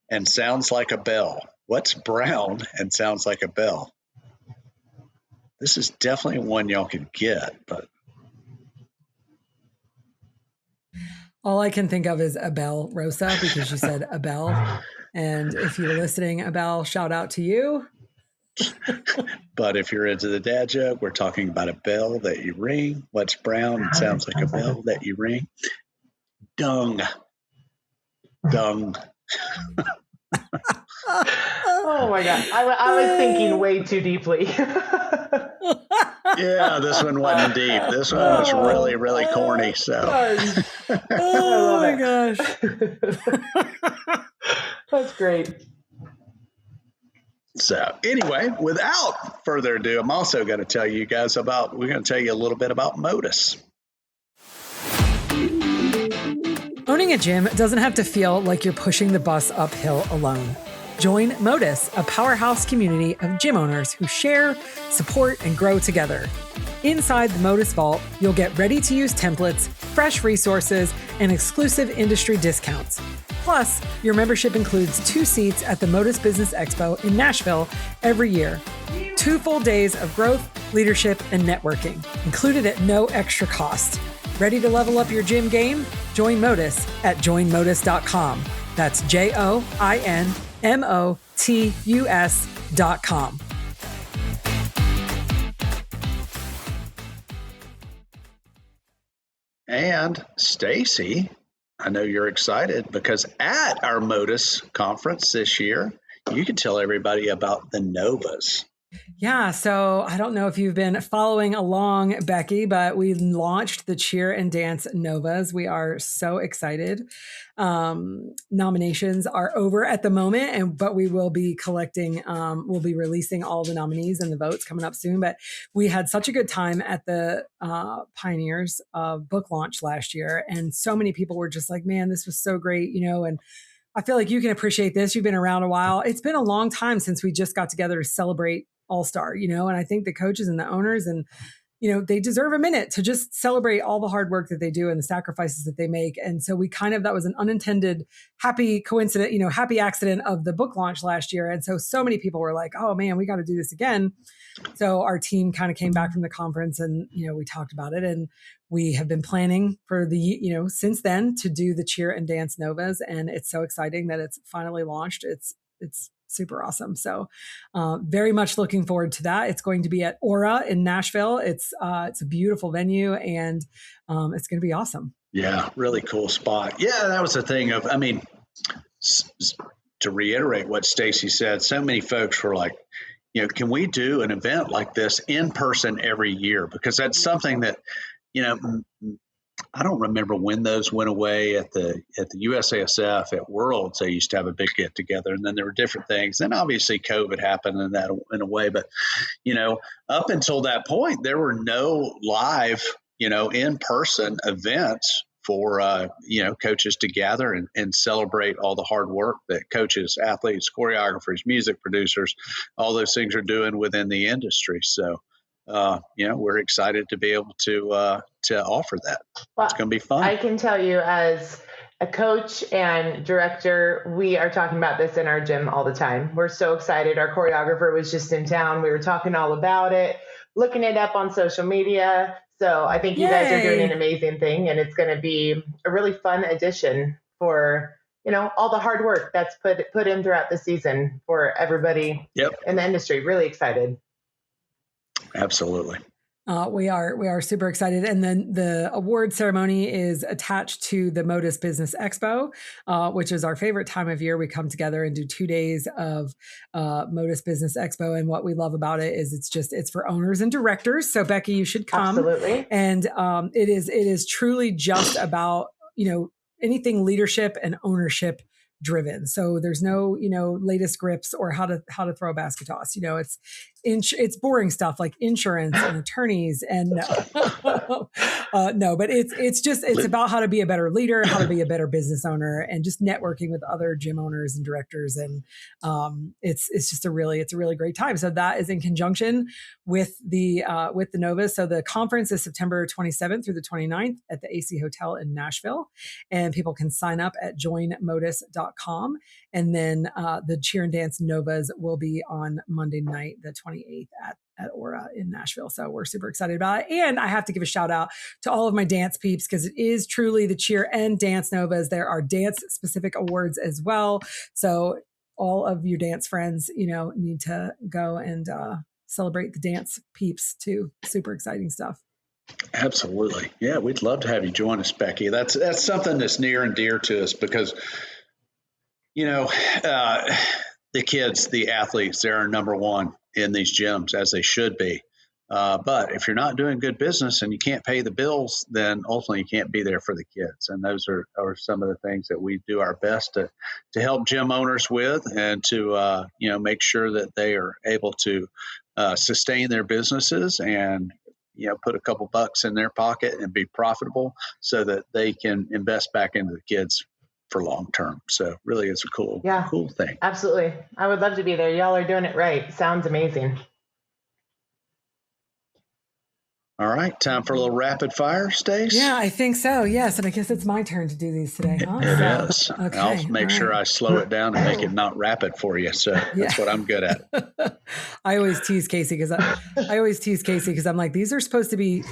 and sounds like a bell? What's brown and sounds like a bell? This is definitely one y'all can get, but all I can think of is Abel Rosa, because you said Abel. And if you're listening, Abel, shout out to you. But if you're into the dad joke, we're talking about a bell that you ring. What's brown and sounds like a bell that you ring? Dung. Oh my God. I was thinking way too deeply. Yeah, this one wasn't deep. This one was really, really corny. So, oh my gosh. That's great. So anyway, without further ado, I'm also going to tell you guys we're going to tell you a little bit about ModUS. Owning a gym doesn't have to feel like you're pushing the bus uphill alone. Join ModUS, a powerhouse community of gym owners who share, support, and grow together. Inside the ModUS Vault, you'll get ready-to-use templates, fresh resources, and exclusive industry discounts. Plus, your membership includes 2 seats at the ModUS Business Expo in Nashville every year. 2 full days of growth, leadership, and networking, included at no extra cost. Ready to level up your gym game? Join ModUS at joinmodus.com. That's JOINMOTUS.com. And Stacy, I know you're excited because at our ModUS conference this year, you can tell everybody about the Novas. Yeah, so I don't know if you've been following along, Becky, but we launched the Cheer and Dance Novas. We are so excited. Nominations are over at the moment, but we will be collecting, we'll be releasing all the nominees and the votes coming up soon. But we had such a good time at the Pioneers book launch last year. And so many people were just like, man, this was so great, and I feel like you can appreciate this. You've been around a while. It's been a long time since we just got together to celebrate All-Star, and I think the coaches and the owners and they deserve a minute to just celebrate all the hard work that they do and the sacrifices that they make. And so that was an unintended happy coincidence, happy accident of the book launch last year. And so many people were like, oh man, we got to do this again. So our team kind of came back from the conference and, we talked about it, and we have been planning for since then to do the Cheer and Dance Novas. And it's so exciting that it's finally launched. It's super awesome. So very much looking forward to that. It's going to be at Aura in Nashville. It's a beautiful venue, and it's going to be awesome. Yeah, really cool spot. Yeah, that was the thing to reiterate what Stacy said, so many folks were like, can we do an event like this in person every year? Because that's something that, I don't remember when those went away at the USASF, at Worlds. They used to have a big get together, and then there were different things. Then obviously COVID happened and that in a way, but up until that point, there were no live, in person events for coaches to gather and celebrate all the hard work that coaches, athletes, choreographers, music producers, all those things are doing within the industry. So we're excited to be able to offer that. Well, it's going to be fun. I can tell you, as a coach and director, we are talking about this in our gym all the time. We're so excited. Our choreographer was just in town. We were talking all about it, looking it up on social media. So I think you guys are doing an amazing thing, and it's going to be a really fun addition for, all the hard work that's put in throughout the season for everybody in the industry. Really excited. Absolutely. We are super excited. And then the award ceremony is attached to the ModUS Business Expo, which is our favorite time of year. We come together and do 2 days of ModUS Business Expo. And what we love about it is it's for owners and directors. So Becky, you should come. Absolutely. And it is truly just about, anything leadership and ownership driven. So there's no, latest grips or how to throw a basket toss. It's boring stuff like insurance and attorneys and no, but it's about how to be a better leader, how to be a better business owner, and just networking with other gym owners and directors. And it's a really great time. So that is in conjunction with the Novas. So the conference is September 27th through the 29th at the AC Hotel in Nashville, and people can sign up at joinmodus.com. And then the Cheer and Dance Novas will be on Monday night, the 28th at Aura in Nashville. So we're super excited about it. And I have to give a shout out to all of my dance peeps, because it is truly the Cheer and Dance Novas. There are dance specific awards as well. So all of your dance friends, need to go and celebrate the dance peeps too. Super exciting stuff. Absolutely. Yeah, we'd love to have you join us, Becky. That's something that's near and dear to us, because the kids, the athletes, they're our number one in these gyms, as they should be. But if you're not doing good business and you can't pay the bills, then ultimately you can't be there for the kids. And those are some of the things that we do our best to help gym owners with, and to make sure that they are able to sustain their businesses and put a couple bucks in their pocket and be profitable, so that they can invest back into the kids for long term. So really, it's a cool thing. Absolutely. I would love to be there. Y'all are doing it right. Sounds amazing. All right. Time for a little rapid fire, Stace? Yeah, I think so. Yes. And I guess it's my turn to do these today, huh? It is. Okay. I'll make sure I slow it down and make it not rapid for you. So that's what I'm good at. I always tease Casey because I'm like, these are supposed to be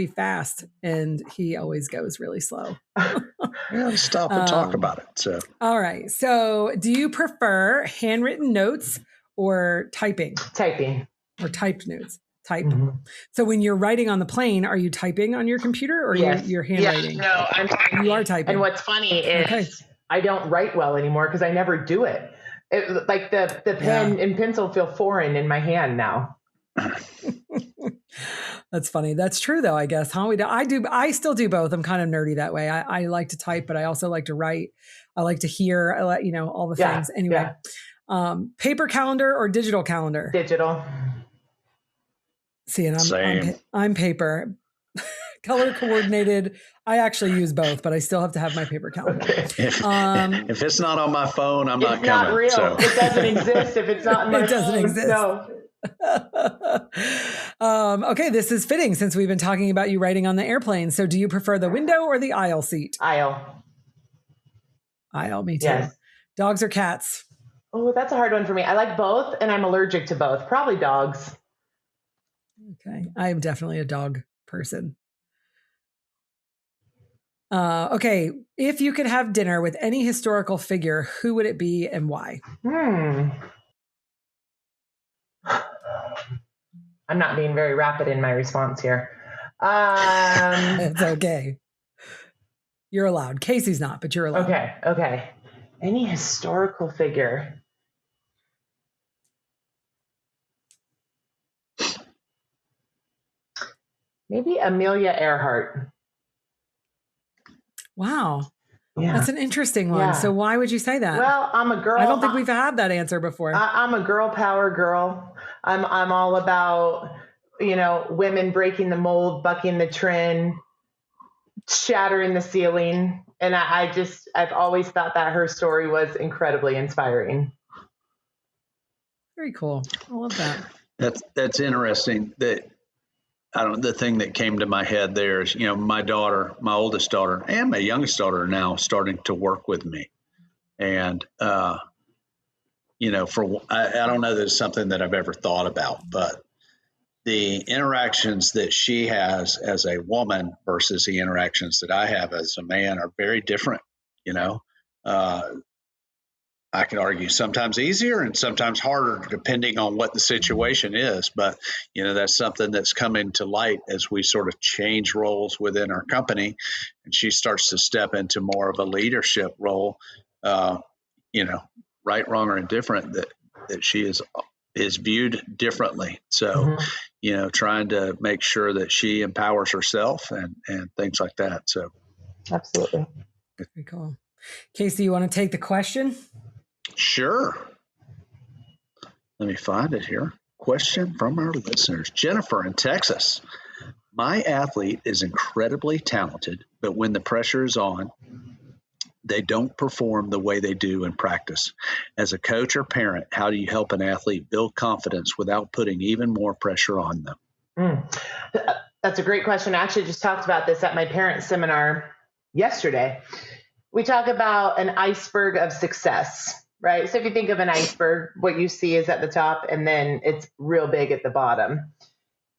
fast, and he always goes really slow. Stop and talk about it. So, all right. So, do you prefer handwritten notes or typing? Typing. Or typed notes? Type. Mm-hmm. So, when you're writing on the plane, are you typing on your computer, or you're handwriting? Yeah, no, I'm typing. You are typing. And what's funny is I don't write well anymore because I never do it. Like the pen and pencil feel foreign in my hand now. That's funny. That's true though, I guess. Huh? I still do both. I'm kind of nerdy that way. I like to type, but I also like to write. I like to hear, all the things. Anyway, paper calendar or digital calendar? Digital. See, and I'm paper. Color coordinated. I actually use both, but I still have to have my paper calendar. Okay. If it's not on my phone, I'm not coming. It's not real. So. It doesn't exist if it's not on my phone. It doesn't exist. No. Okay, this is fitting since we've been talking about you riding on the airplane. So do you prefer the window or the aisle seat? Aisle. Aisle, me too. Yes. Dogs or cats? Oh, that's a hard one for me. I like both and I'm allergic to both. Probably dogs. Okay, I am definitely a dog person. Okay, if you could have dinner with any historical figure, who would it be and why? I'm not being very rapid in my response here. It's okay. You're allowed. Casey's not, but you're allowed. Okay. Any historical figure? Maybe Amelia Earhart. Wow. Yeah. That's an interesting one. Yeah. So why would you say that? Well, I'm a girl. I don't think we've had that answer before. I'm a girl power girl. I'm all about, women breaking the mold, bucking the trend, shattering the ceiling. And I've always thought that her story was incredibly inspiring. Very cool. I love that. That's interesting. The thing that came to my head there is, my daughter, my oldest daughter, and my youngest daughter are now starting to work with me. And, I don't know that it's something that I've ever thought about, but the interactions that she has as a woman versus the interactions that I have as a man are very different. I could argue sometimes easier and sometimes harder depending on what the situation is. But, that's something that's coming to light as we sort of change roles within our company. And she starts to step into more of a leadership role, right, wrong, or indifferent, that she is viewed differently. So, trying to make sure that she empowers herself and things like that. So, absolutely. Very cool. Casey, you want to take the question? Sure. Let me find it here. Question from our listeners. Jennifer in Texas. My athlete is incredibly talented, but when the pressure is on, they don't perform the way they do in practice. As a coach or parent, how do you help an athlete build confidence without putting even more pressure on them? That's a great question. I actually just talked about this at my parent seminar yesterday. We talk about an iceberg of success, right? So if you think of an iceberg, what you see is at the top and then it's real big at the bottom.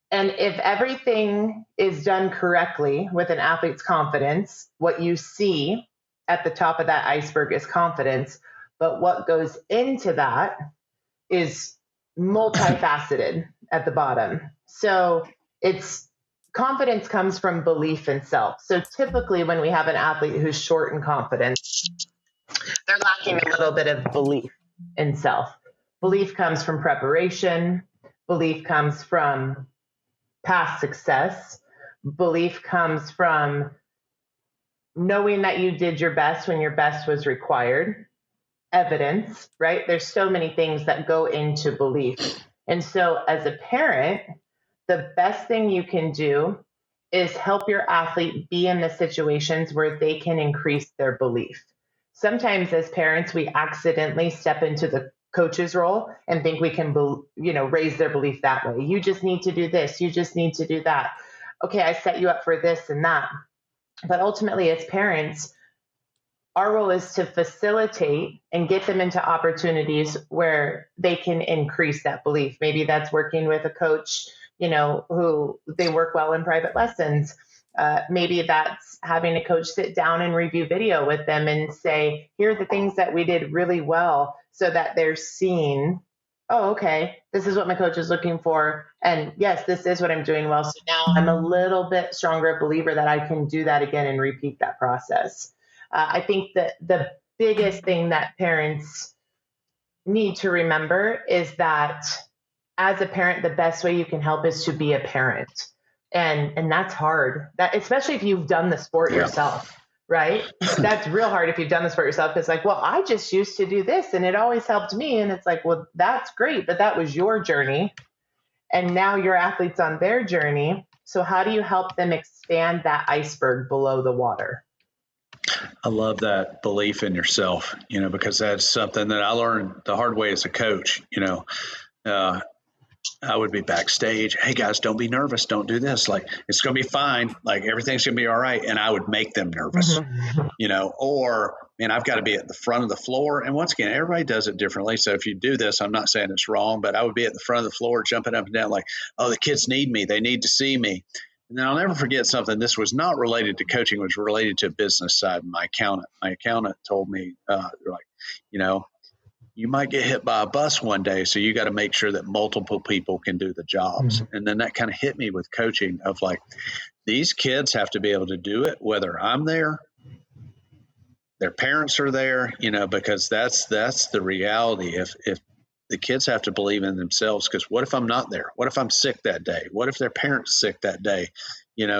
And if everything is done correctly with an athlete's confidence, what you see at the top of that iceberg is confidence. But what goes into that is multifaceted at the bottom. So confidence comes from belief in self. So typically when we have an athlete who's short in confidence, they're lacking a little bit of belief in self. Belief comes from preparation. Belief comes from past success. Belief comes from knowing that you did your best when your best was required. Evidence, right? There's so many things that go into belief. And so as a parent, the best thing you can do is help your athlete be in the situations where they can increase their belief. Sometimes as parents, we accidentally step into the coach's role and think we can, raise their belief that way. You just need to do this. You just need to do that. Okay, I set you up for this and that. But ultimately, as parents, our role is to facilitate and get them into opportunities where they can increase that belief. Maybe that's working with a coach, who they work well in private lessons. Maybe that's having a coach sit down and review video with them and say, here are the things that we did really well, so that they're seeing, oh, okay, this is what my coach is looking for. And yes, this is what I'm doing well. So now I'm a little bit stronger believer that I can do that again and repeat that process. I think that the biggest thing that parents need to remember is that as a parent, the best way you can help is to be a parent. And that's hard, especially if you've done the sport yourself, right? That's real hard if you've done the sport yourself. It's like, well, I just used to do this and it always helped me. And it's like, well, that's great, but that was your journey. And now your athlete's on their journey. So how do you help them expand that iceberg below the water? I love that belief in yourself, because that's something that I learned the hard way as a coach. I would be backstage. Hey guys, don't be nervous. Don't do this. Like, it's going to be fine. Like, everything's going to be all right. And I would make them nervous, or, man, I've got to be at the front of the floor. And once again, everybody does it differently. So if you do this, I'm not saying it's wrong, but I would be at the front of the floor, jumping up and down like, oh, the kids need me. They need to see me. And then I'll never forget something. This was not related to coaching. It was related to business side. My accountant told me, you might get hit by a bus one day, so you got to make sure that multiple people can do the jobs. And then that kind of hit me with coaching of like, these kids have to be able to do it, whether I'm there, their parents are there, because that's the reality. If the kids have to believe in themselves, because what if I'm not there? What if I'm sick that day? What if their parents sick that day?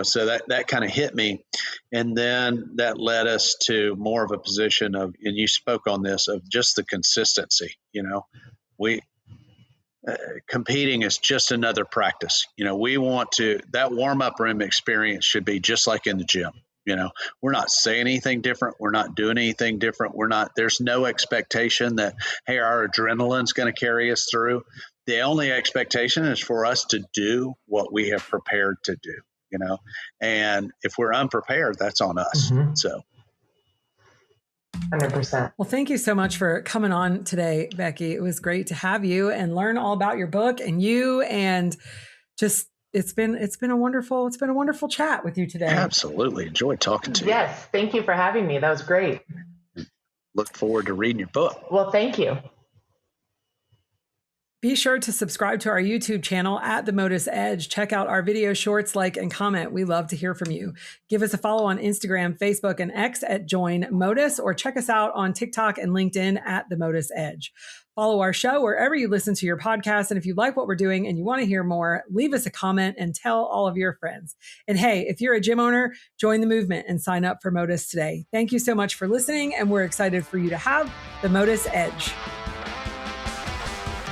So that kind of hit me. And then that led us to more of a position of, and you spoke on this, of just the consistency. Competing is just another practice. We want to, that warm-up room experience should be just like in the gym. We're not saying anything different. We're not doing anything different. There's no expectation that, hey, our adrenaline's going to carry us through. The only expectation is for us to do what we have prepared to do. And if we're unprepared, that's on us. So 100%. Well, thank you so much for coming on today, Becky. It was great to have you and learn all about your book and you, and just it's been a wonderful chat with you today. Absolutely. Enjoyed talking to you. Yes. Thank you for having me. That was great. Look forward to reading your book. Well, thank you. Be sure to subscribe to our YouTube channel at the ModUS Edge. Check out our video shorts, like, and comment. We love to hear from you. Give us a follow on Instagram, Facebook, and X at Join ModUS, or check us out on TikTok and LinkedIn at the ModUS Edge. Follow our show wherever you listen to your podcast. And if you like what we're doing and you want to hear more, leave us a comment and tell all of your friends. And hey, if you're a gym owner, join the movement and sign up for ModUS today. Thank you so much for listening, and we're excited for you to have the ModUS Edge.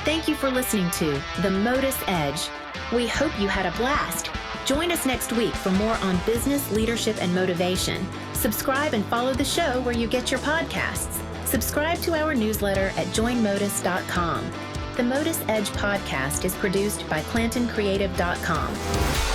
Thank you for listening to the ModUS Edge. We hope you had a blast. Join us next week for more on business, leadership, and motivation. Subscribe and follow the show where you get your podcasts. Subscribe to our newsletter at joinmodus.com. The ModUS Edge podcast is produced by ClantonCreative.com.